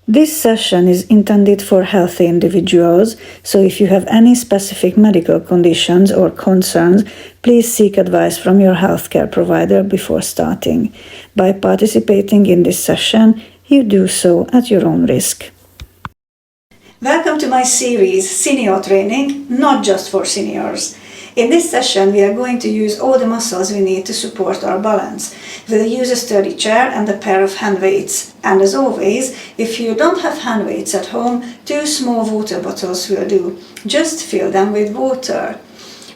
This session is intended for healthy individuals, so if you have any specific medical conditions or concerns, please seek advice from your healthcare provider before starting. By participating in this session, you do so at your own risk. Welcome to my series, Senior Training, not just for seniors. In this session, we are going to use all the muscles we need to support our balance. We'll use a sturdy chair and a pair of hand weights. And as always, if you don't have hand weights at home, 2 small water bottles will do. Just fill them with water.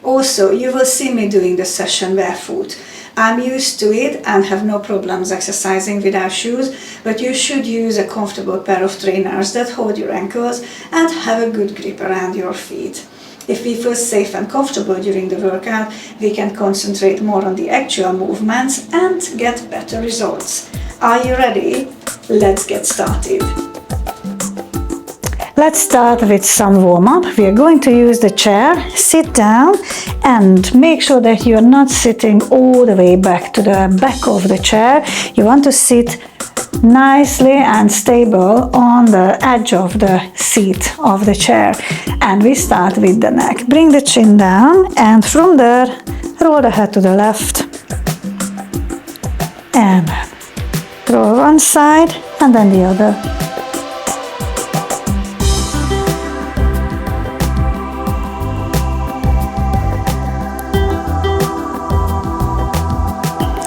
Also, you will see me doing the session barefoot. I'm used to it and have no problems exercising without shoes, but you should use a comfortable pair of trainers that hold your ankles and have a good grip around your feet. If we feel safe and comfortable during the workout, we can concentrate more on the actual movements and get better results. Are you ready? Let's get started. Let's start with some warm-up. We are going to use the chair. Sit down and make sure that you are not sitting all the way back to the back of the chair. You want to sit nicely and stable on the edge of the seat of the chair. And we start with the neck. Bring the chin down and from there, roll the head to the left. And roll one side and then the other.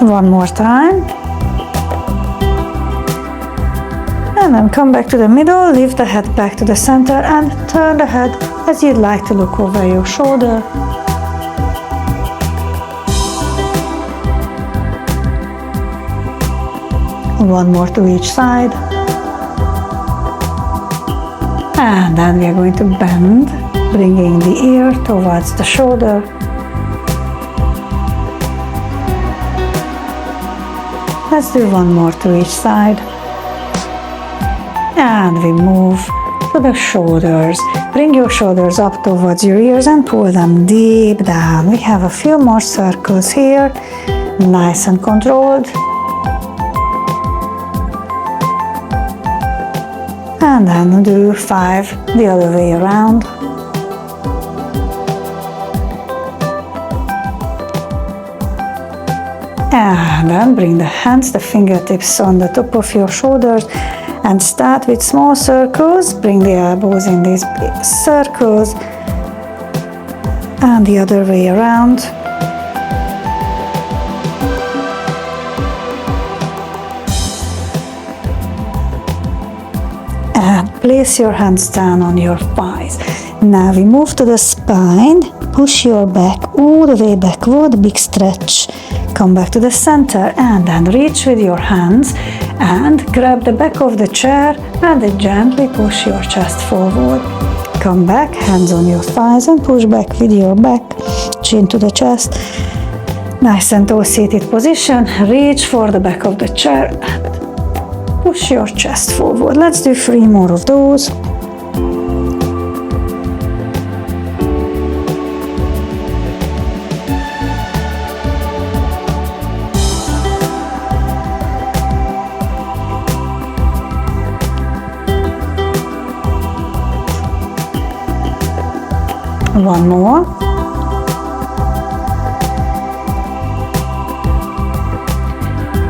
One more time. And then come back to the middle, lift the head back to the center and turn the head as you'd like to look over your shoulder. One more to each side. And then we are going to bend, bringing the ear towards the shoulder. Let's do one more to each side. And we move to the shoulders. Bring your shoulders up towards your ears and pull them deep down. We have a few more circles here, nice and controlled. And then do 5 the other way around. And then bring the hands, the fingertips on the top of your shoulders and start with small circles. Bring the elbows in these big circles and the other way around. And place your hands down on your thighs. Now we move to the spine. Push your back all the way backward, big stretch. Come back to the center and then reach with your hands and grab the back of the chair and then gently push your chest forward. Come back, hands on your thighs and push back with your back, chin to the chest. Nice and tall seated position. Reach for the back of the chair and push your chest forward. Let's do 3 more of those. One more.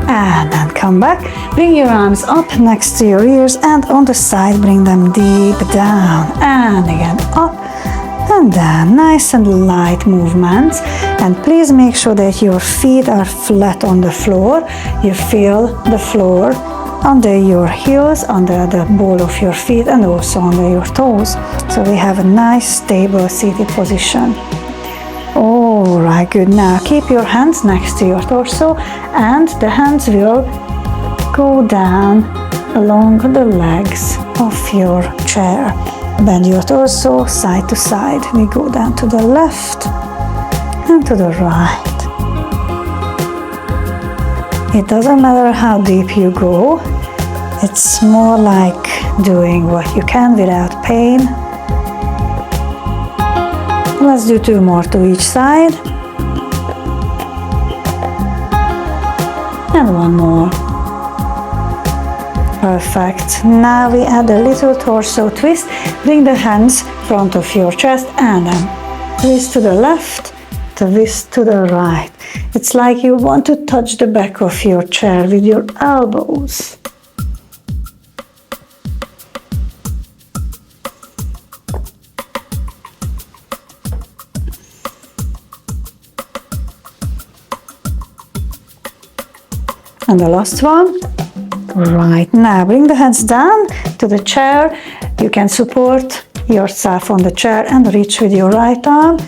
And then come back. Bring your arms up next to your ears and on the side bring them deep down. And again up and down. Nice and light movements. And please make sure that your feet are flat on the floor. You feel the floor under your heels, under the ball of your feet and also under your toes. So we have a nice stable seated position. Alright, good. Now keep your hands next to your torso and the hands will go down along the legs of your chair. Bend your torso side to side. We go down to the left and to the right. It doesn't matter how deep you go. It's more like doing what you can without pain. Let's do 2 more to each side. And 1 more. Perfect. Now we add a little torso twist. Bring the hands front of your chest and then twist to the left, twist to the right. It's like you want to touch the back of your chair with your elbows. And the last one. Right, now bring the hands down to the chair. You can support yourself on the chair and reach with your right arm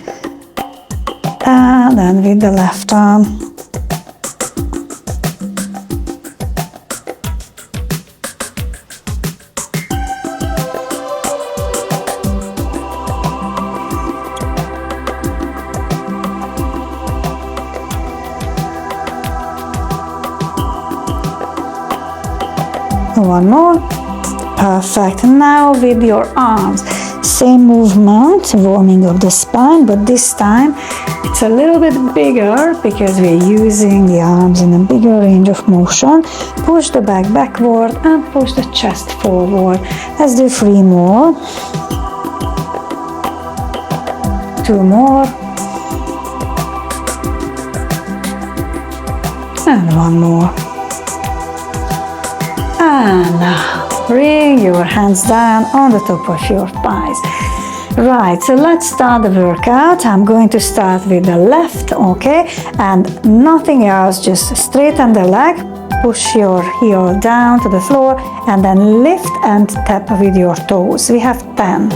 and then with the left arm. One more. Perfect. Now with your arms, same movement, warming up the spine, but this time it's a little bit bigger because we're using the arms in a bigger range of motion. Push the back backward and push the chest forward. Let's do 3 more. 2 more. And 1 more. And now bring your hands down on the top of your thighs. Right, so let's start the workout. I'm going to start with the left, okay? And nothing else, just straighten the leg, push your heel down to the floor, and then lift and tap with your toes. We have 10.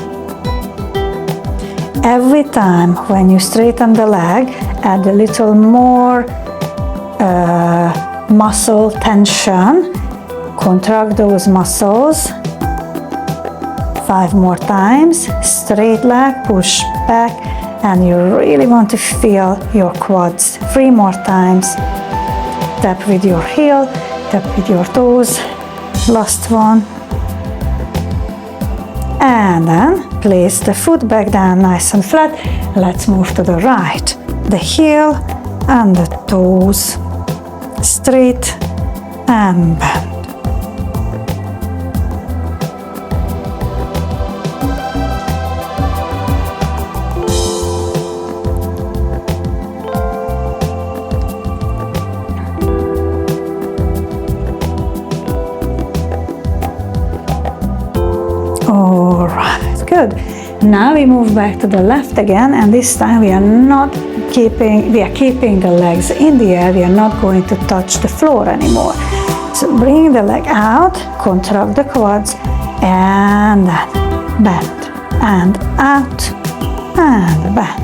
Every time when you straighten the leg, add a little more muscle tension. Contract those muscles. 5 more times. Straight leg, push back, and you really want to feel your quads. 3 more times. Tap with your heel, tap with your toes. Last one. And then place the foot back down nice and flat. Let's move to the right. The heel and the toes. Straight and bend. Alright, good. Now we move back to the left again, and this time we are keeping the legs in the air. We are not going to touch the floor anymore. So bring the leg out, contract the quads, and then bend, and out, and bend.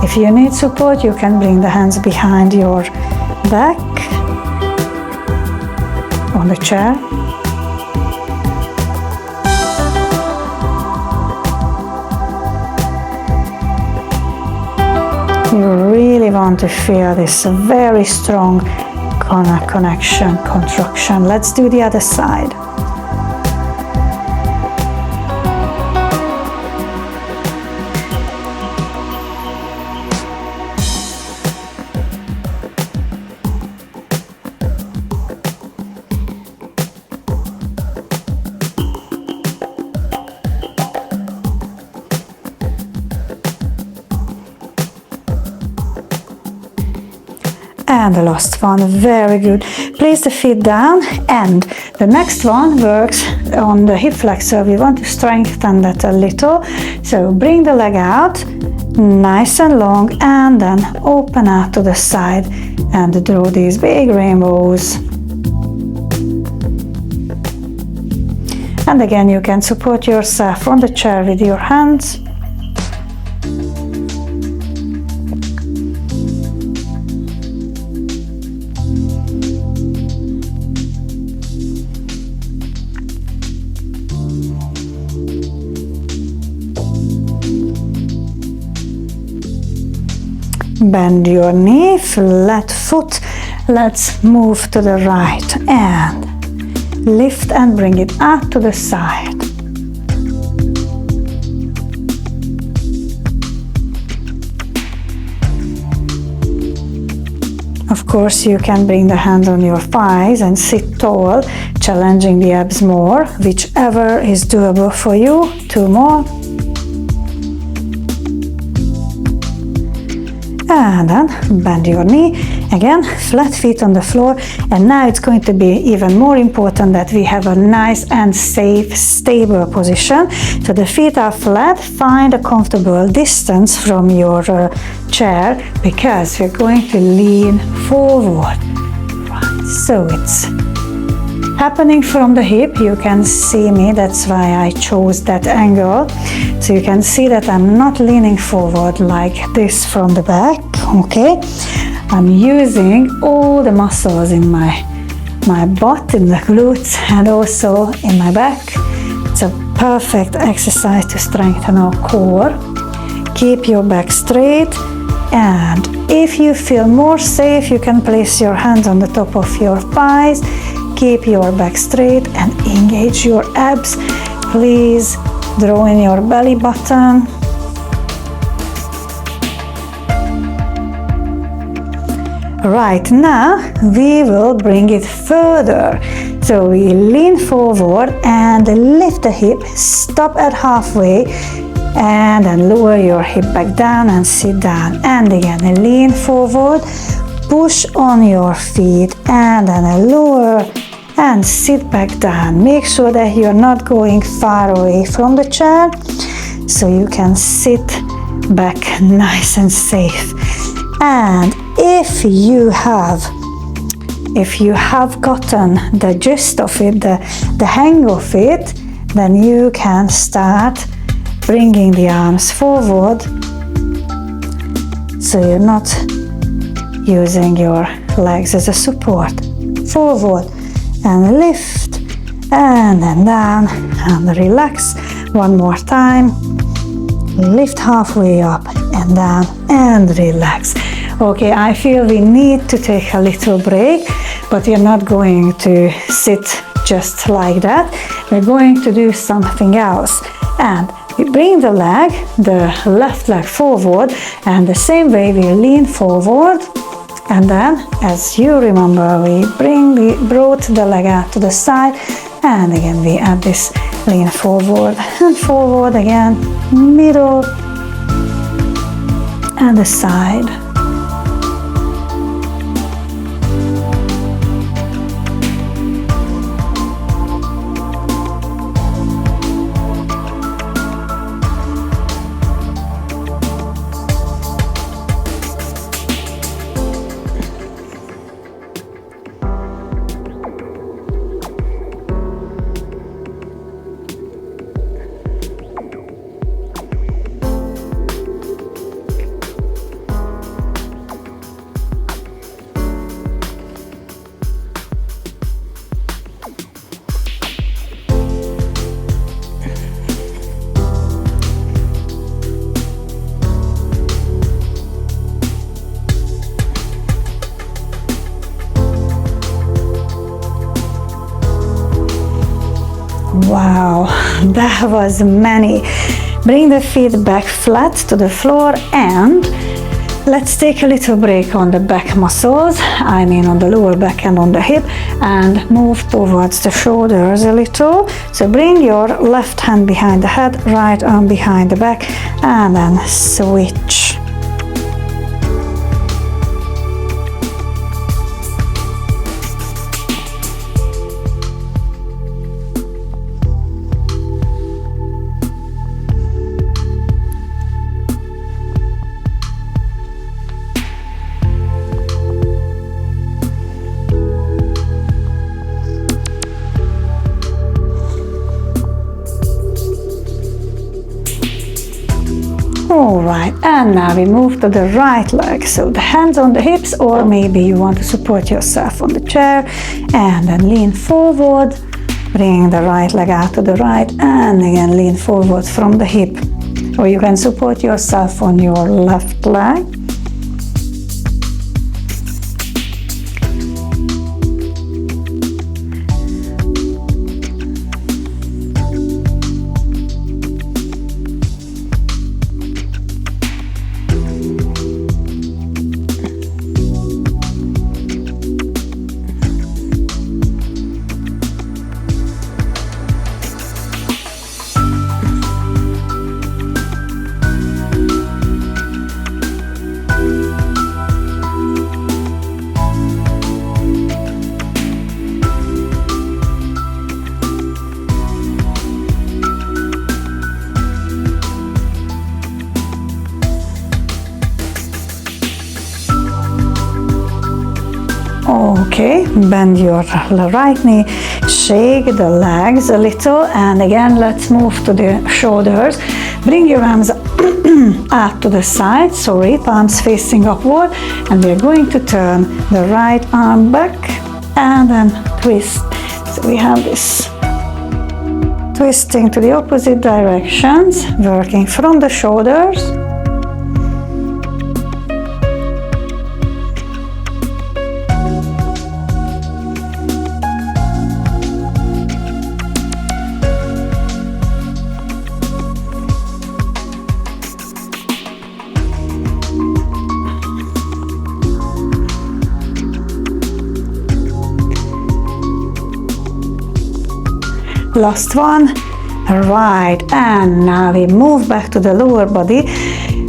If you need support, you can bring the hands behind your back on the chair. You really want to feel this very strong connection, contraction. Let's do the other side. And the last one, very good. Place the feet down, and the next one works on the hip flexor. We want to strengthen that a little. So bring the leg out, nice and long, and then open out to the side and draw these big rainbows. And again, you can support yourself on the chair with your hands. Bend your knee, flat foot. Let's move to the right and lift and bring it out to the side. Of course, you can bring the hand on your thighs and sit tall, challenging the abs more, whichever is doable for you. 2 more. And then bend your knee. Again, flat feet on the floor. And now it's going to be even more important that we have a nice and safe, stable position. So the feet are flat. Find a comfortable distance from your chair, because we're going to lean forward. Right. So it's happening from the hip. You can see me, that's why I chose that angle. So you can see that I'm not leaning forward like this from the back, okay? I'm using all the muscles in my butt, in the glutes, and also in my back. It's a perfect exercise to strengthen our core. Keep your back straight, and if you feel more safe, you can place your hands on the top of your thighs. Keep your back straight and engage your abs. Please draw in your belly button. Right, now we will bring it further. So we lean forward and lift the hip, stop at halfway, and then lower your hip back down and sit down. And again, lean forward, push on your feet, and then lower and sit back down. Make sure that you're not going far away from the chair, so you can sit back nice and safe. And if you have gotten the gist of it, the hang of it, then you can start bringing the arms forward, so you're not using your legs as a support. Forward and lift, and then down and relax. One more time. Lift halfway up and down and relax. Okay, I feel we need to take a little break, but you're not going to sit just like that. We're going to do something else. And we bring the left leg forward, and the same way we lean forward. And then, as you remember, we brought the leg out to the side, and again we add this lean forward and forward again, middle and the side. Wow, that was many. Bring the feet back flat to the floor, and let's take a little break on the back muscles, I mean on the lower back and on the hip, and move towards the shoulders a little. So bring your left hand behind the head, right arm behind the back, and then switch. Alright, and now we move to the right leg. So the hands on the hips, or maybe you want to support yourself on the chair, and then lean forward, bring the right leg out to the right, and again lean forward from the hip. Or you can support yourself on your left leg. Okay, bend your right knee, shake the legs a little, and again let's move to the shoulders. Bring your arms out to the side, sorry, palms facing upward, and we are going to turn the right arm back and then twist. So we have this twisting to the opposite directions, working from the shoulders. Last one, right, and now we move back to the lower body.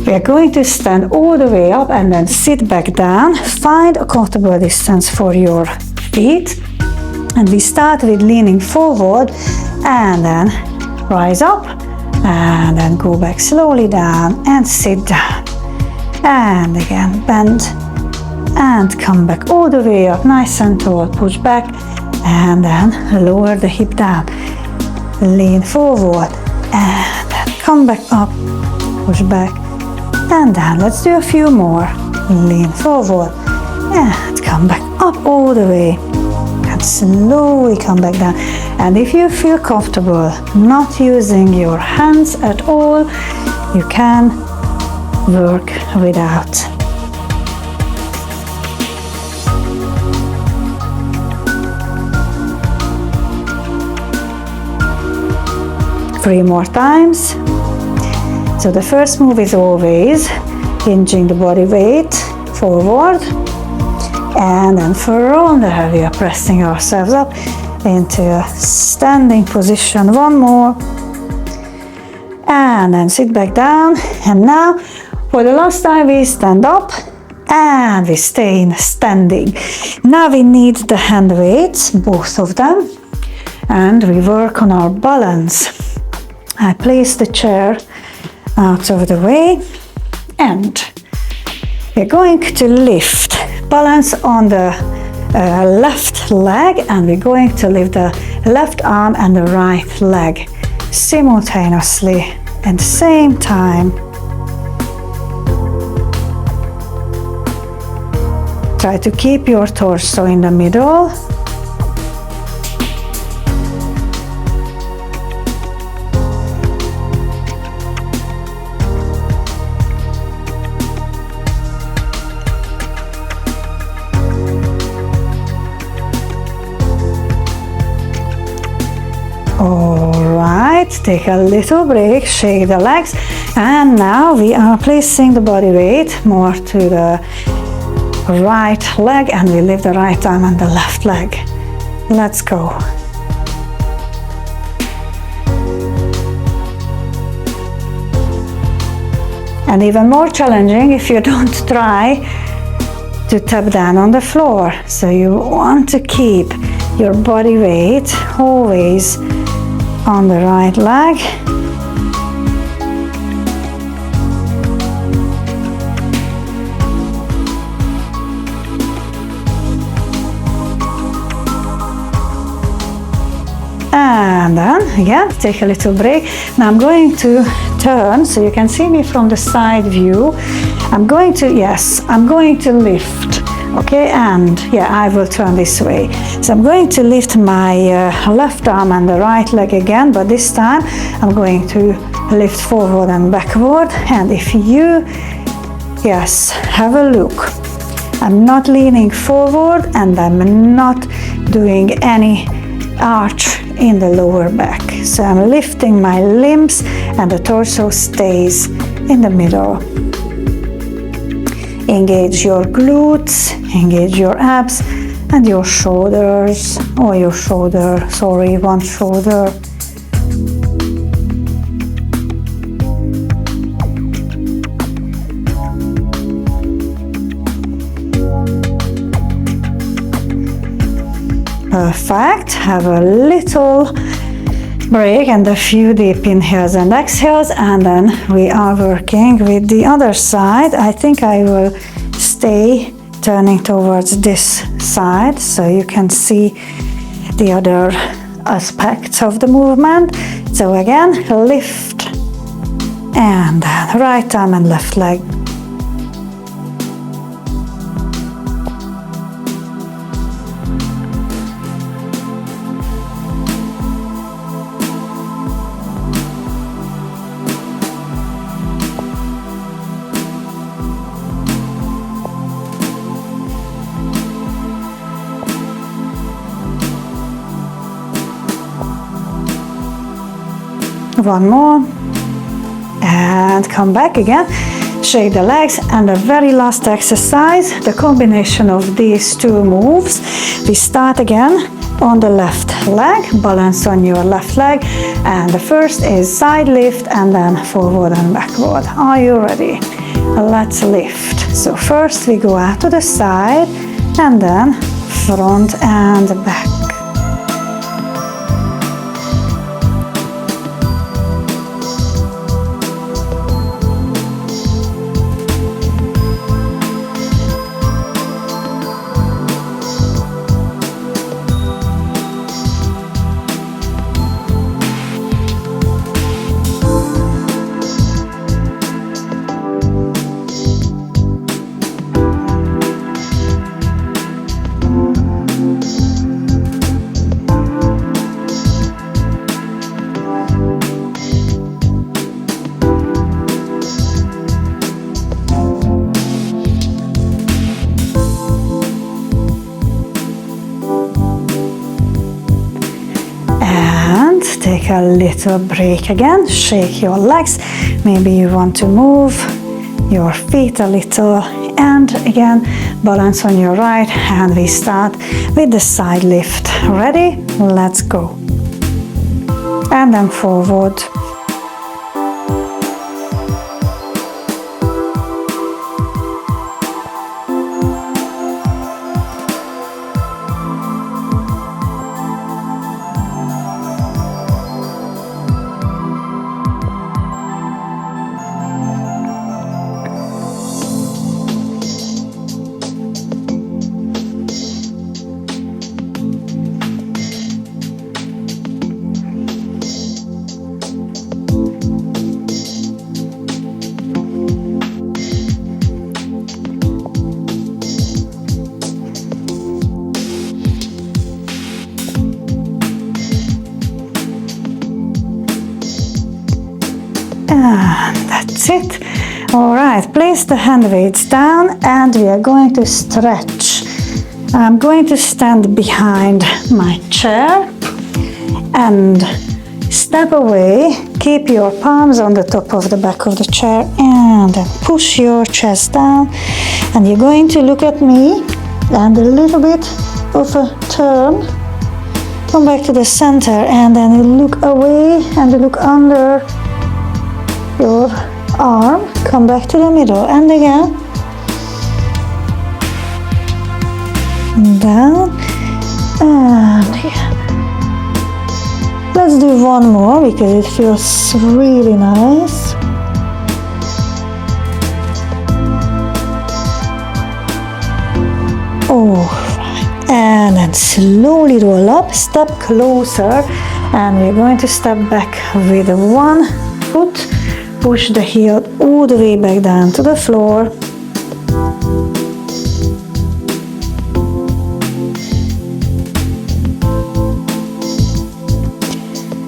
We are going to stand all the way up and then sit back down. Find a comfortable distance for your feet, and we start with leaning forward and then rise up and then go back slowly down and sit down, and again bend and come back all the way up, nice and tall. Push back and then lower the hip down. Lean forward and then come back up, push back and down. Let's do a few more. Lean forward and come back up all the way and slowly come back down. And if you feel comfortable not using your hands at all, you can work without. Three more times. So the first move is always hinging the body weight forward, and then from there we are pressing ourselves up into a standing position. One more, and then sit back down. And now for the last time we stand up and we stay in standing. Now we need the hand weights, both of them, and we work on our balance. I place the chair out of the way and we're going to lift, balance on the left leg, and we're going to lift the left arm and the right leg simultaneously at the same time. Try to keep your torso in the middle. Alright, take a little break, shake the legs, and now we are placing the body weight more to the right leg, and we lift the right arm and the left leg. Let's go. And even more challenging if you don't try to tap down on the floor. So you want to keep your body weight always on the right leg. And then again, take a little break. Now I'm going to turn so you can see me from the side view. I'm going to lift. Okay, and yeah, I will turn this way. So I'm going to lift my left arm and the right leg again, but this time I'm going to lift forward and backward. And if you, yes, have a look, I'm not leaning forward and I'm not doing any arch in the lower back. So I'm lifting my limbs and the torso stays in the middle. Engage your glutes, engage your abs and your shoulders, or your shoulder, sorry, one shoulder. Perfect. Have a little break and a few deep inhales and exhales, and then we are working with the other side. I think I will stay turning towards this side so you can see the other aspects of the movement. So again, lift and then right arm and left leg. One more, and come back again, shake the legs. And the very last exercise, the combination of these two moves. We start again on the left leg, balance on your left leg, and the first is side lift and then forward and backward. Are you ready? Let's lift. So first we go out to the side and then front and back. Take a little break again, shake your legs. Maybe you want to move your feet a little, and again balance on your right, and we start with the side lift. Ready? Let's go. And then forward. That's it. All right, place the hand weights down and we are going to stretch. I'm going to stand behind my chair and step away. Keep your palms on the top of the back of the chair and then push your chest down. And you're going to look at me and a little bit of a turn. Come back to the center and then you look away and you look under your arm, come back to the middle and again down and here. Let's do one more because it feels really nice. Alright, and then slowly roll up, step closer, and we're going to step back with one foot. Push the heel all the way back down to the floor.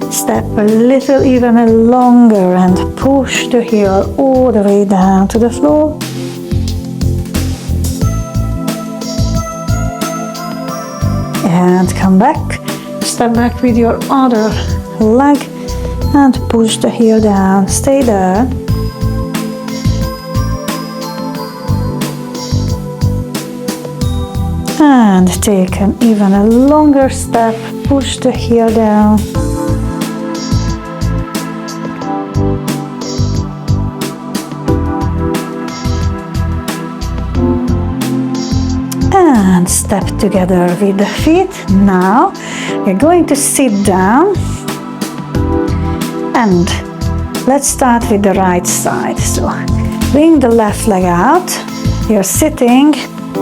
Step a little even longer and push the heel all the way down to the floor. And come back. Step back with your other leg. And push the heel down, stay there. And take an even a longer step, push the heel down. And step together with the feet. Now you're going to sit down. And let's start with the right side. So bring the left leg out. You're sitting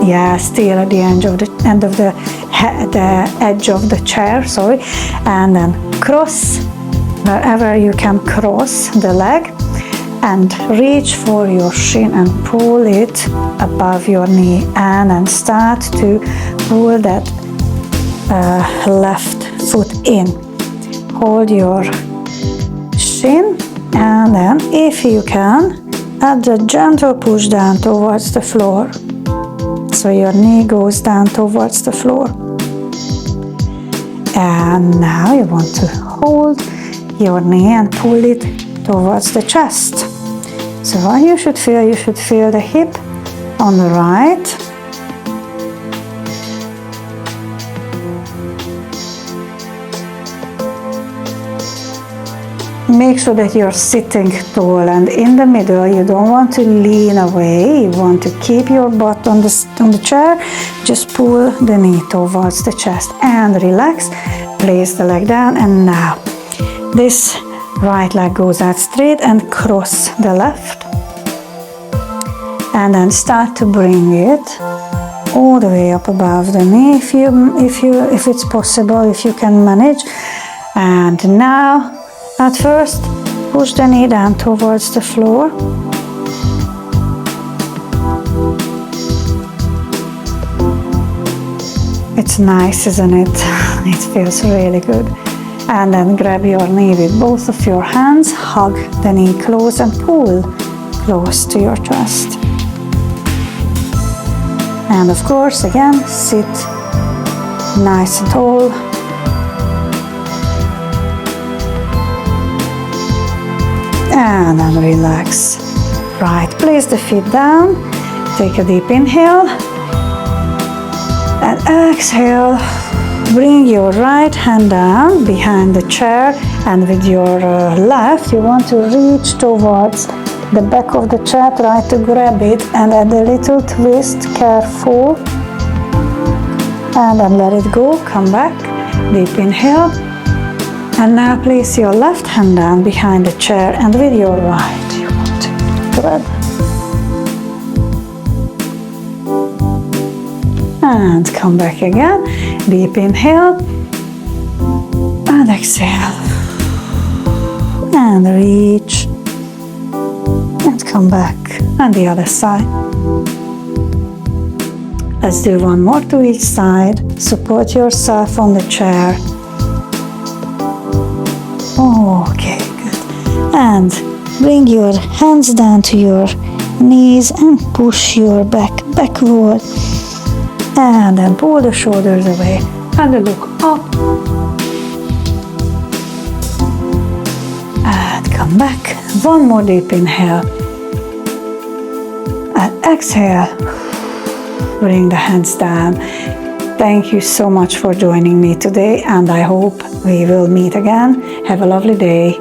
Yeah, still at the end of the edge of the chair, sorry. And then cross wherever you can cross the leg, and reach for your shin and pull it above your knee, and then start to pull that left foot in. Hold your shin, and then if you can, add a gentle push down towards the floor, so your knee goes down towards the floor. And now you want to hold your knee and pull it towards the chest. So what you should feel the hip on the right, make sure that you're sitting tall, and in the middle you don't want to lean away, you want to keep your butt on the chair. Just pull the knee towards the chest and relax. Place the leg down, and now this right leg goes out straight and cross the left, and then start to bring it all the way up above the knee if it's possible, if you can manage. And now at first push the knee down towards the floor, it's nice, isn't it? It feels really good. And then grab your knee with both of your hands, hug the knee close and pull close to your chest. And of course, again, sit nice and tall. And then relax. Right, place the feet down, take a deep inhale, and exhale. Bring your right hand down behind the chair, and with your left you want to reach towards the back of the chair. Try to grab it and add a little twist, careful, and then let it go. Come back, deep inhale, and now place your left hand down behind the chair, and with your right you want to grab and come back again. Deep inhale and exhale, and reach and come back, and the other side. Let's do one more to each side. Support yourself on the chair. Okay, good. And bring your hands down to your knees and push your back backward. And then pull the shoulders away and look up. And come back. One more deep inhale. And exhale. Bring the hands down. Thank you so much for joining me today, and I hope we will meet again. Have a lovely day.